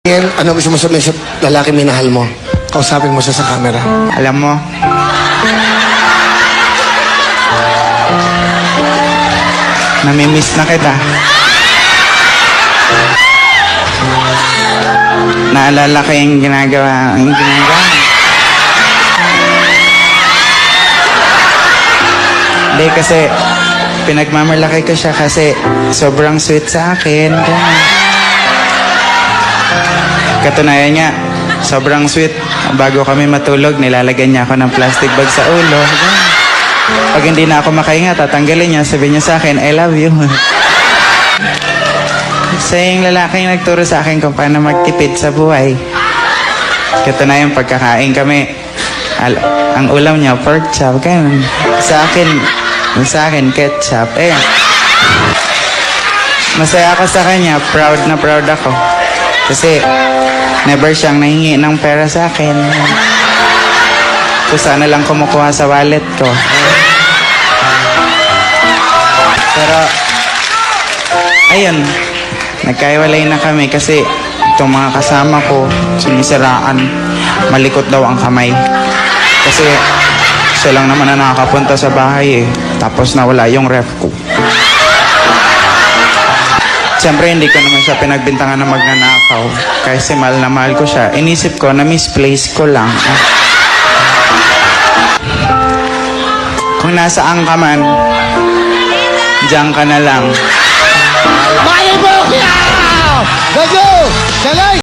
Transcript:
Yan, ano gusto mo sabihin sa lalaki minahal mo? Kausapin mo siya sa camera. Alam mo, namimiss na kita. Naalala ko yung ginagawa. Hindi kasi pinagmamalaki ko siya kasi sobrang sweet sa akin. Katunayan niya, sobrang sweet. Bago kami matulog, nilalagyan niya ako ng plastic bag sa ulo. Pag hindi na ako makahinga, tatanggalin niya. Sabi niya sa akin, I love you. Siya yung lalaking nagturo sa akin kung paano magtipid sa buhay. Katunayan, pagkakain kami, ang ulam niya, pork chop. Ganun. Sa akin, ketchup. Masaya ako sa kanya. Proud na proud ako. Kasi, never siyang nahingi ng pera sa akin. So, sana lang kumukuha sa wallet ko. Pero, ayun, nagkaiwalay na kami kasi itong mga kasama ko, sinisiraan, malikot daw ang kamay. Kasi, siya lang naman na nakakapunta sa bahay tapos nawala yung ref ko. Siyempre, hindi ko naman siya pinagbintangan na magnanakaw. Kasi mahal na mahal ko siya. Inisip ko na misplace ko lang. Kung nasaan ka man, diyan ka na lang. Mali mo! Gago! Galing!